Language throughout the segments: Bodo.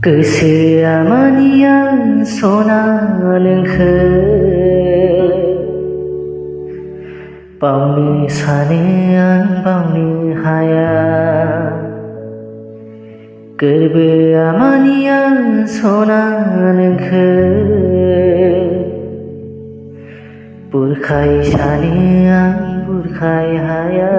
गोसोआ मानिया सना नोंखो बावनो सानो आं बावनो हाया। गोरबोआ मानिया सना नोंखो बुरखाय सानो आं बुरखाय हाया।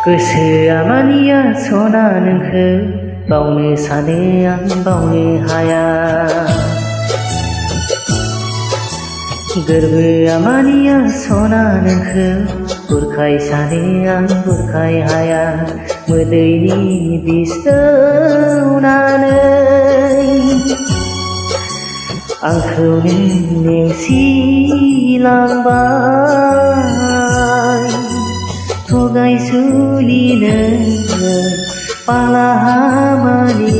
गोसोआ मानिया सना नोंखो बावनो सानो आं बावनो हाया। गोरबोआ मानिया सना नोंखो बुरखाय सानो आं बुरखाय हाया। मोदैनि बिस दौनानै आंखौनो नेवसिलांबाय। थगायसुलिनो पालाहामानि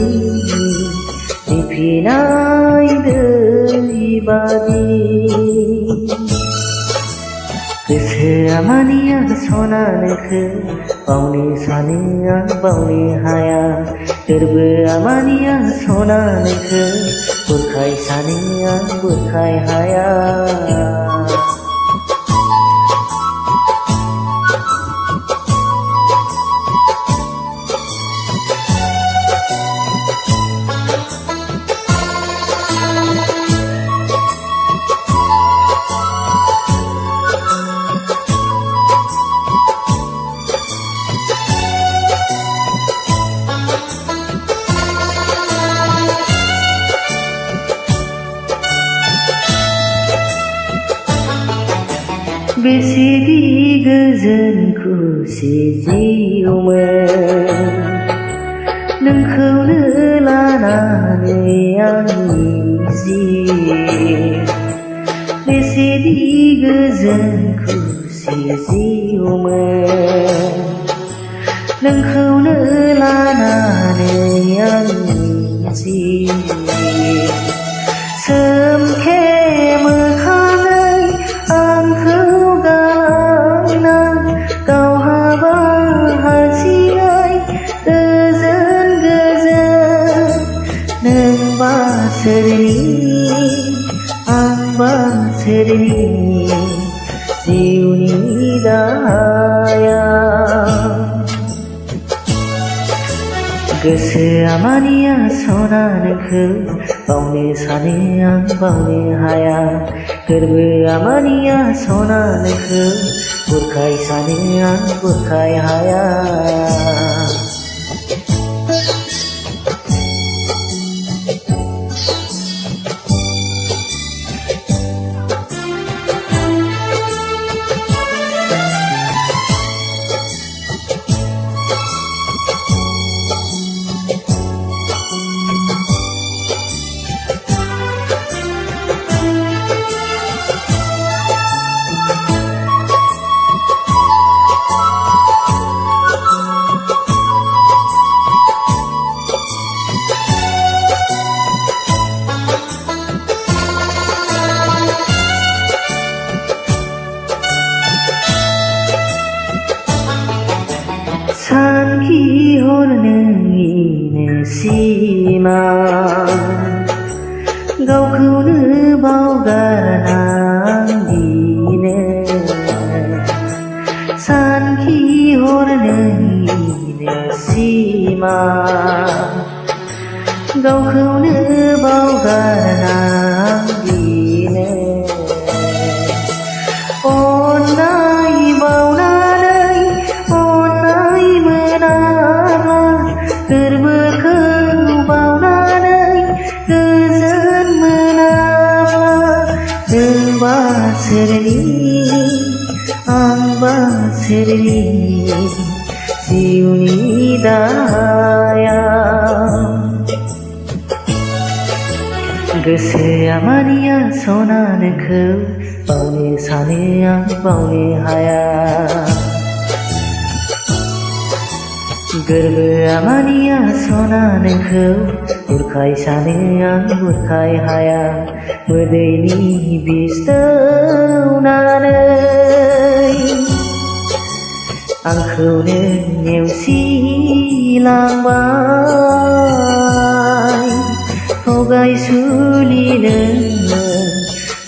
रिफिनाय दै बादि। गोसोआ मानिया सना नोंखो बावनो सानो आं बावनो हाया। गोरबोआ मानिया सना नोंखो बुरखाय सानो आं बुरखाय हाया। बेसेदि गोजोन खुसि जिउमोन नोंखौनो लानानै आंनि जिउ। बेसेदि गोजोन खुसि जिउमोन नोंखौनो लानानै आंनि जिउ। सोमखे मोखाङै आंखौ गालांना गावहाबा हारसिङै गोजोन गोजोन। नोंबा सोरनि आंबा सोरनि जिउनि दाहाया। गोसोआ मानिया सना नोंखो बावनो सानो आं बावनो हाया। गोरबोआ मानिया सना नोंखो बुरखाय सानो आं बुरखाय हाया। सानखिहर नोंनिनो सिमां गावखौनो बावगारनांदिनो। सानखिहर नोंनिनो सिमां गावखौनो बावगारनांदिनो। अननाय बावनानै अननाय मोनाब्ला गोरबोखौ बावनानै गोजोन मोनाब्ला नोंबा सोरनि आंबा सोरनि जिउनि दाया गोसोआ मानिया सना नोंखौ बावनो सानो आं बावनो हाया गोरबोआ मानिया सना नोंखौ बुरखाय सानो आं बुरखाय हाया मोदैनि बिस दौनानै आंखौनो नेवसिलांबाय थगायसुलि नों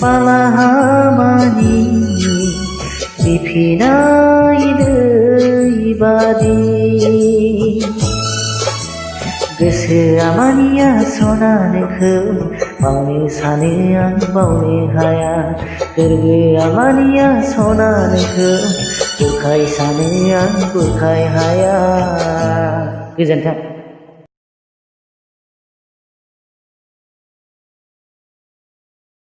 बालाहामानि रिफिनाय दै बादि गोसोआ मानिया सना नोंखौ बावनो सानो आं बावनो हाया गोरबोआ मानिया सना नोंखौ बुरखाय सानो आं बुरखाय हाया गोजोन्थों।